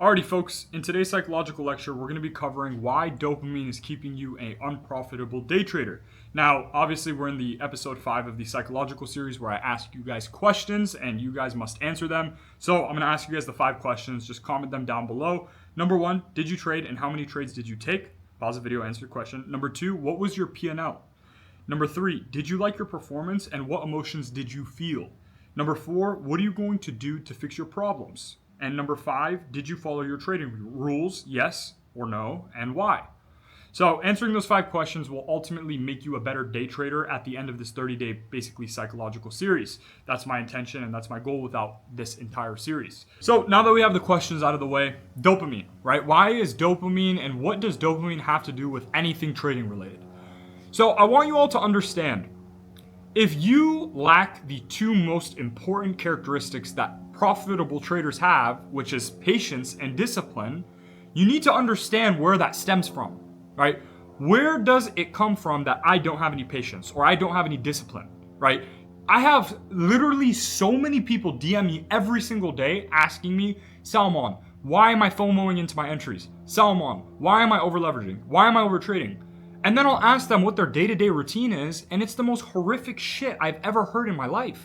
Alrighty, folks, in today's psychological lecture, we're going to be covering why dopamine is keeping you an unprofitable day trader. Now, obviously, we're in the episode 5 of the psychological series where I ask you guys questions and you guys must answer them. So I'm going to ask you guys the 5 questions. Just comment them down below. Number 1, did you trade and how many trades did you take? Pause the video, answer the question. Number 2, what was your P&L? Number 3, did you like your performance and what emotions did you feel? Number 4, what are you going to do to fix your problems? And number 5, did you follow your trading rules? Yes or no, and why? So answering those 5 questions will ultimately make you a better day trader at the end of this 30-day basically psychological series. That's my intention and that's my goal without this entire series. So now that we have the questions out of the way, dopamine, right? Why is dopamine and what does dopamine have to do with anything trading related? So I want you all to understand, if you lack the 2 most important characteristics that profitable traders have, which is patience and discipline, you need to understand where that stems from, right? Where does it come from that I don't have any patience or I don't have any discipline, right? I have literally so many people DM me every single day asking me, Salman, why am I FOMOing into my entries? Salman, why am I over leveraging? Why am I over trading? And then I'll ask them what their day-to-day routine is, and it's the most horrific shit I've ever heard in my life.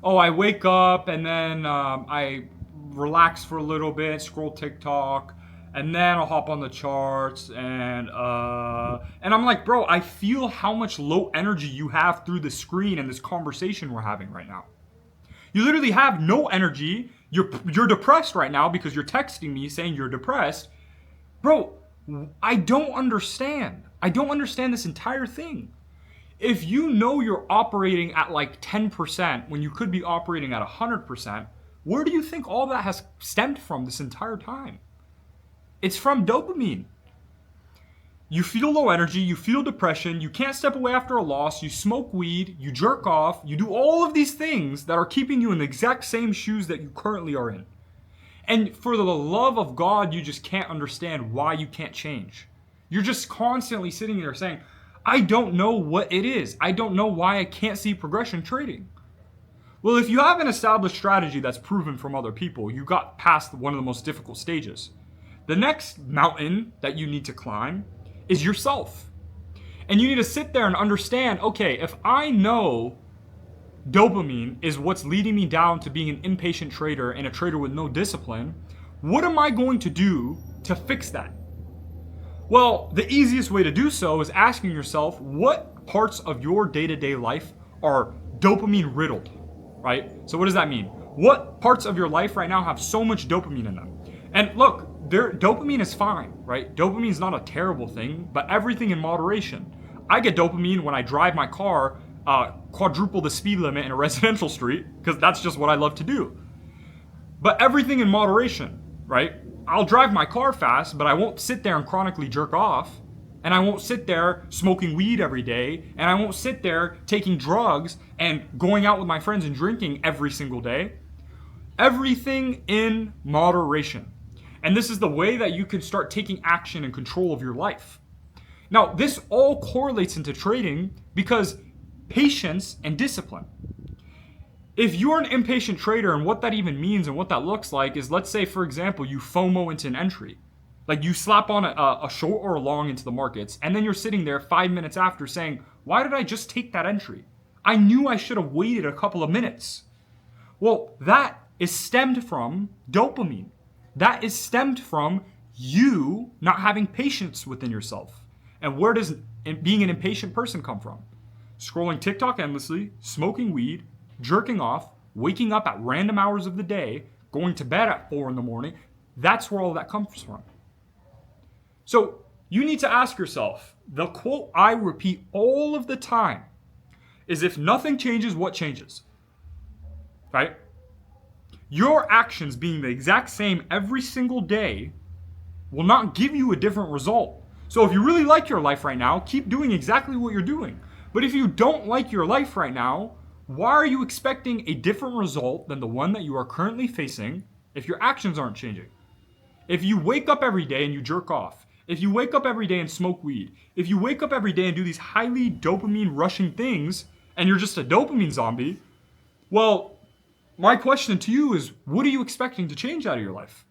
Oh, I wake up and then I relax for a little bit, scroll TikTok, and then I'll hop on the charts and I'm like, bro, I feel how much low energy you have through the screen and this conversation we're having right now. You literally have no energy. You're depressed right now because you're texting me saying you're depressed. Bro, I don't understand. I don't understand this entire thing. If you know you're operating at like 10% when you could be operating at 100%, where do you think all that has stemmed from this entire time? It's from dopamine. You feel low energy, you feel depression, you can't step away after a loss, you smoke weed, you jerk off, you do all of these things that are keeping you in the exact same shoes that you currently are in. And for the love of God, you just can't understand why you can't change. You're just constantly sitting there saying, I don't know what it is. I don't know why I can't see progression trading. Well, if you have an established strategy that's proven from other people, you got past one of the most difficult stages. The next mountain that you need to climb is yourself. And you need to sit there and understand, okay, if I know dopamine is what's leading me down to being an impatient trader and a trader with no discipline, what am I going to do to fix that? Well, the easiest way to do so is asking yourself what parts of your day-to-day life are dopamine riddled, right? So what does that mean? What parts of your life right now have so much dopamine in them? And look, dopamine is fine, right? Dopamine is not a terrible thing, but everything in moderation. I get dopamine when I drive my car quadruple the speed limit in a residential street because that's just what I love to do. But everything in moderation, right? I'll drive my car fast, but I won't sit there and chronically jerk off. And I won't sit there smoking weed every day. And I won't sit there taking drugs and going out with my friends and drinking every single day. Everything in moderation. And this is the way that you can start taking action and control of your life. Now, this all correlates into trading because patience and discipline. If you're an impatient trader, and what that even means and what that looks like is, let's say, for example, you FOMO into an entry. Like you slap on a short or a long into the markets, and then you're sitting there 5 minutes after saying, why did I just take that entry? I knew I should have waited a couple of minutes. Well, that is stemmed from dopamine. That is stemmed from you not having patience within yourself. And where does being an impatient person come from? Scrolling TikTok endlessly, smoking weed, jerking off, waking up at random hours of the day, going to bed at 4 in the morning. That's where all that comes from. So you need to ask yourself, the quote I repeat all of the time is, if nothing changes, what changes? Right? Your actions being the exact same every single day will not give you a different result. So if you really like your life right now, keep doing exactly what you're doing. But if you don't like your life right now, why are you expecting a different result than the one that you are currently facing if your actions aren't changing? If you wake up every day and you jerk off, if you wake up every day and smoke weed, if you wake up every day and do these highly dopamine rushing things and you're just a dopamine zombie, well, my question to you is, what are you expecting to change out of your life?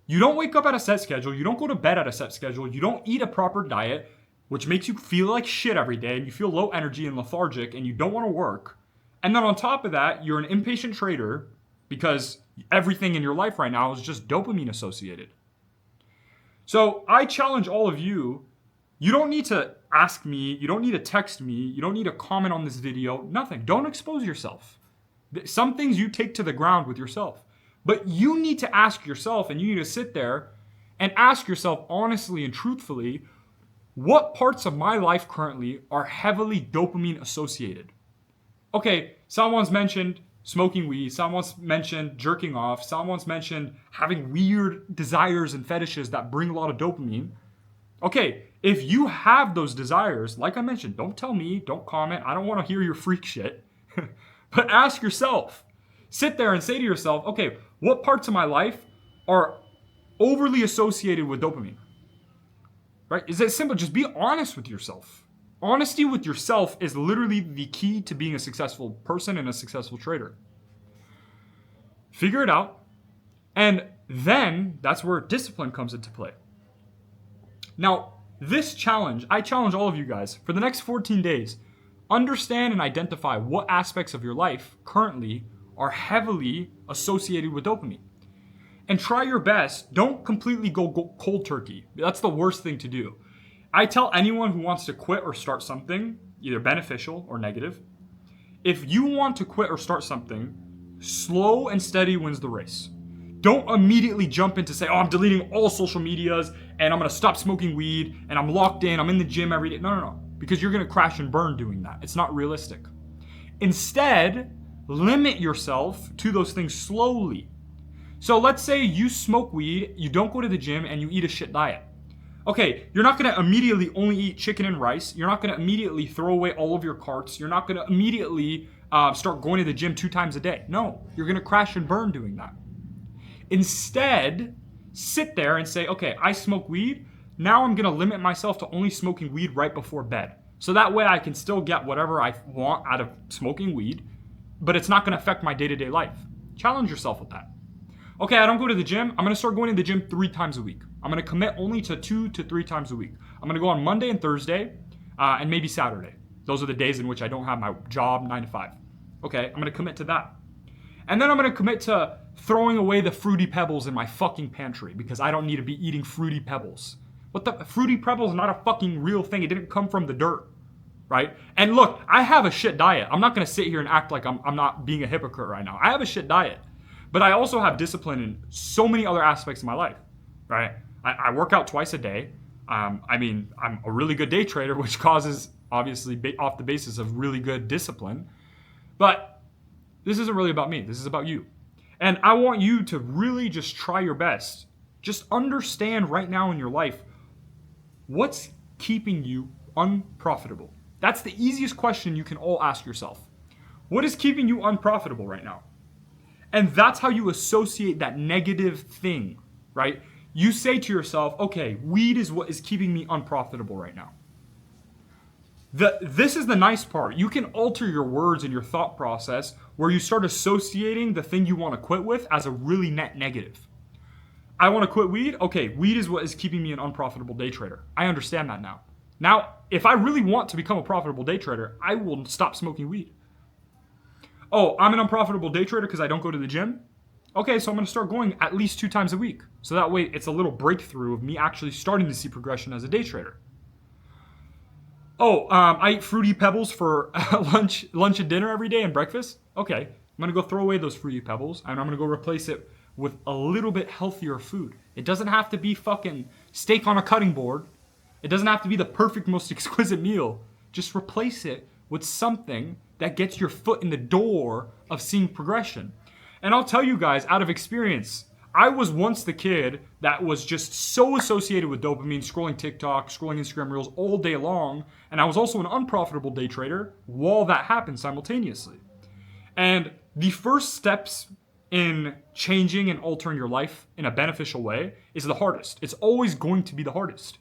You don't wake up at a set schedule. You don't go to bed at a set schedule. You don't eat a proper diet, which makes you feel like shit every day, and you feel low energy and lethargic, and you don't want to work. And then on top of that, you're an impatient trader because everything in your life right now is just dopamine associated. So I challenge all of you, you don't need to ask me, you don't need to text me, you don't need to comment on this video, nothing. Don't expose yourself. Some things you take to the ground with yourself. But you need to ask yourself, and you need to sit there and ask yourself honestly and truthfully, what parts of my life currently are heavily dopamine associated? Okay, someone's mentioned smoking weed, someone's mentioned jerking off, someone's mentioned having weird desires and fetishes that bring a lot of dopamine. Okay, if you have those desires, like I mentioned, don't tell me, don't comment, I don't want to hear your freak shit. But ask yourself, sit there and say to yourself, okay, what parts of my life are overly associated with dopamine? Right? Is it simple? Just be honest with yourself. Honesty with yourself is literally the key to being a successful person and a successful trader. Figure it out, and then that's where discipline comes into play. Now, this challenge, I challenge all of you guys, for the next 14 days, understand and identify what aspects of your life currently are heavily associated with dopamine. And try your best. Don't completely go cold turkey. That's the worst thing to do. I tell anyone who wants to quit or start something, either beneficial or negative, if you want to quit or start something, slow and steady wins the race. Don't immediately jump into say, oh, I'm deleting all social medias and I'm going to stop smoking weed and I'm locked in, I'm in the gym every day. No. Because you're going to crash and burn doing that. It's not realistic. Instead, limit yourself to those things slowly. So let's say you smoke weed, you don't go to the gym, and you eat a shit diet. Okay, you're not going to immediately only eat chicken and rice. You're not going to immediately throw away all of your carts. You're not going to immediately start going to the gym 2 times a day. No, you're going to crash and burn doing that. Instead, sit there and say, okay, I smoke weed. Now I'm going to limit myself to only smoking weed right before bed. So that way I can still get whatever I want out of smoking weed, but it's not going to affect my day-to-day life. Challenge yourself with that. Okay, I don't go to the gym. I'm going to start going to the gym 3 times a week. I'm going to commit only to 2 to 3 times a week. I'm going to go on Monday and Thursday, and maybe Saturday. Those are the days in which I don't have my job 9 to 5. Okay, I'm going to commit to that. And then I'm going to commit to throwing away the Fruity Pebbles in my fucking pantry because I don't need to be eating Fruity Pebbles. What the? Fruity Pebbles is not a fucking real thing. It didn't come from the dirt, right? And look, I have a shit diet. I'm not going to sit here and act like I'm not being a hypocrite right now. I have a shit diet. But I also have discipline in so many other aspects of my life, right? I work out twice a day. I'm a really good day trader, which causes, obviously, off the basis of really good discipline. But this isn't really about me. This is about you. And I want you to really just try your best. Just understand right now in your life, what's keeping you unprofitable? That's the easiest question you can all ask yourself. What is keeping you unprofitable right now? And that's how you associate that negative thing, right? You say to yourself, okay, weed is what is keeping me unprofitable right now. This is the nice part. You can alter your words and your thought process where you start associating the thing you want to quit with as a really net negative. I want to quit weed. Okay, weed is what is keeping me an unprofitable day trader. I understand that now. Now, if I really want to become a profitable day trader, I will stop smoking weed. Oh, I'm an unprofitable day trader because I don't go to the gym? Okay, so I'm going to start going at least 2 times a week. So that way it's a little breakthrough of me actually starting to see progression as a day trader. Oh, I eat Fruity Pebbles for lunch and dinner every day and breakfast? Okay, I'm going to go throw away those Fruity Pebbles and I'm going to go replace it with a little bit healthier food. It doesn't have to be fucking steak on a cutting board. It doesn't have to be the perfect, most exquisite meal. Just replace it with something that gets your foot in the door of seeing progression. And I'll tell you guys, out of experience, I was once the kid that was just so associated with dopamine, scrolling TikTok, scrolling Instagram Reels all day long, and I was also an unprofitable day trader while that happened simultaneously. And the first steps in changing and altering your life in a beneficial way is the hardest. It's always going to be the hardest.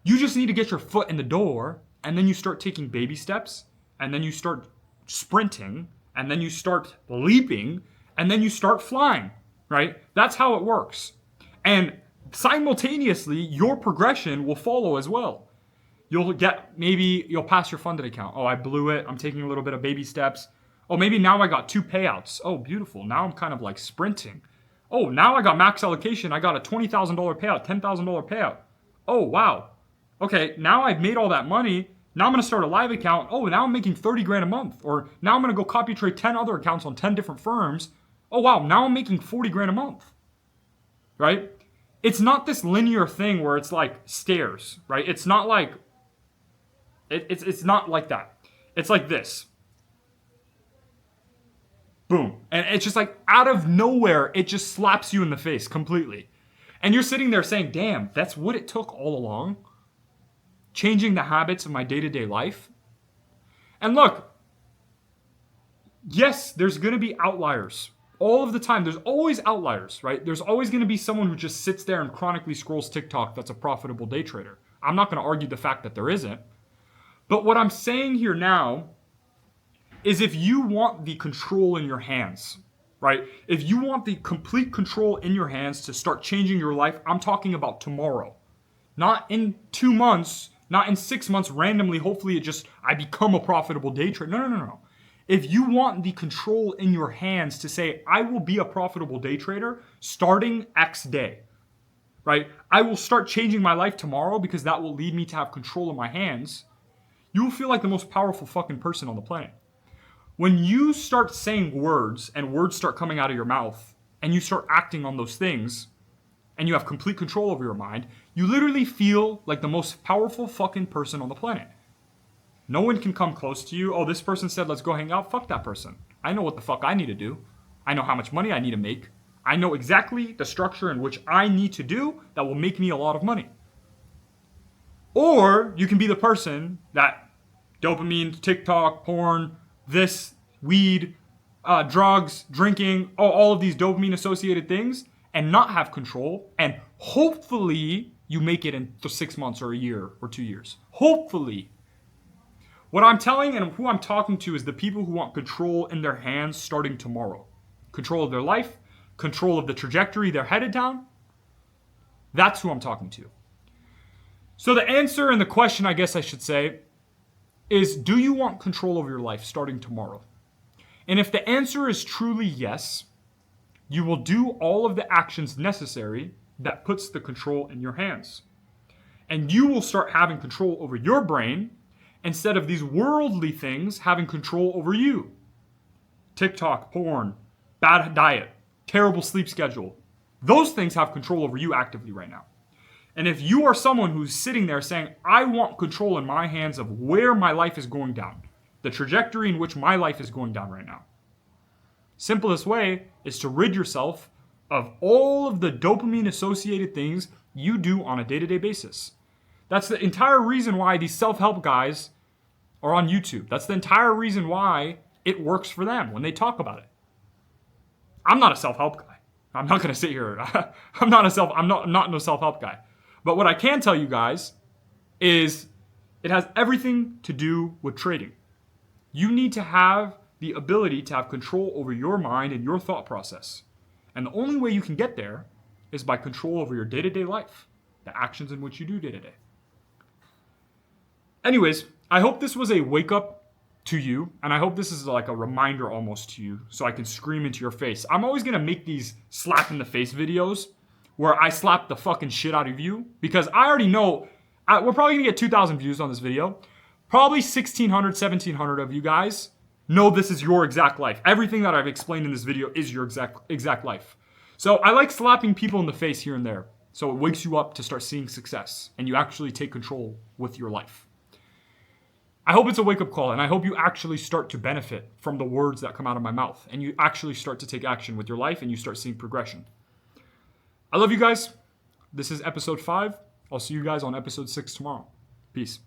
You just need to get your foot in the door, and then you start taking baby steps, and then you start sprinting, and then you start leaping, and then you start flying, right? That's how it works. And simultaneously, your progression will follow as well. You'll pass your funded account. Oh, I blew it. I'm taking a little bit of baby steps. Oh, maybe now I got 2 payouts. Oh, beautiful. Now I'm kind of like sprinting. Oh, now I got max allocation. I got a $20,000 payout, $10,000 payout. Oh, wow. Okay, now I've made all that money. Now I'm going to start a live account. Oh, now I'm making 30 grand a month. Or now I'm going to go copy trade 10 other accounts on 10 different firms. Oh, wow, now I'm making 40 grand a month. Right? It's not this linear thing where it's like stairs, right? It's not like, it's not like that. It's like this. Boom. And it's just like out of nowhere, it just slaps you in the face completely. And you're sitting there saying, damn, that's what it took all along. Changing the habits of my day-to-day life. And look, yes, there's going to be outliers. All of the time, there's always outliers, right? There's always going to be someone who just sits there and chronically scrolls TikTok that's a profitable day trader. I'm not going to argue the fact that there isn't. But what I'm saying here now is if you want the control in your hands, right? If you want the complete control in your hands to start changing your life, I'm talking about tomorrow. Not in 2 months, not in 6 months randomly, hopefully I become a profitable day trader. No. If you want the control in your hands to say, I will be a profitable day trader starting X day, right? I will start changing my life tomorrow because that will lead me to have control in my hands. You will feel like the most powerful fucking person on the planet. When you start saying words and words start coming out of your mouth and you start acting on those things and you have complete control over your mind, you literally feel like the most powerful fucking person on the planet. No one can come close to you. Oh, this person said, let's go hang out. Fuck that person. I know what the fuck I need to do. I know how much money I need to make. I know exactly the structure in which I need to do that will make me a lot of money. Or you can be the person that dopamine, TikTok, porn, this, weed, drugs, drinking, all of these dopamine associated things and not have control. And hopefully you make it in 6 months or a year or 2 years. Hopefully. What I'm telling and who I'm talking to is the people who want control in their hands starting tomorrow. Control of their life, control of the trajectory they're headed down. That's who I'm talking to. So the answer and the question, I guess I should say, is do you want control over your life starting tomorrow? And if the answer is truly yes, you will do all of the actions necessary that puts the control in your hands. And you will start having control over your brain instead of these worldly things having control over you. TikTok, porn, bad diet, terrible sleep schedule. Those things have control over you actively right now. And if you are someone who's sitting there saying, I want control in my hands of where my life is going down, the trajectory in which my life is going down right now, simplest way is to rid yourself of all of the dopamine associated things you do on a day-to-day basis. That's the entire reason why these self-help guys are on YouTube. That's the entire reason why it works for them when they talk about it. I'm not a self-help guy. I'm not going to sit here. I'm not no self-help guy. But what I can tell you guys is it has everything to do with trading. You need to have the ability to have control over your mind and your thought process. And the only way you can get there is by control over your day-to-day life, the actions in which you do day-to-day. Anyways, I hope this was a wake-up to you, and I hope this is like a reminder almost to you so I can scream into your face. I'm always going to make these slap-in-the-face videos where I slap the fucking shit out of you because I already know we're probably going to get 2,000 views on this video. Probably 1,600, 1,700 of you guys know this is your exact life. Everything that I've explained in this video is your exact life. So I like slapping people in the face here and there so it wakes you up to start seeing success and you actually take control with your life. I hope it's a wake-up call, and I hope you actually start to benefit from the words that come out of my mouth, and you actually start to take action with your life, and you start seeing progression. I love you guys. This is episode 5. I'll see you guys on episode 6 tomorrow. Peace.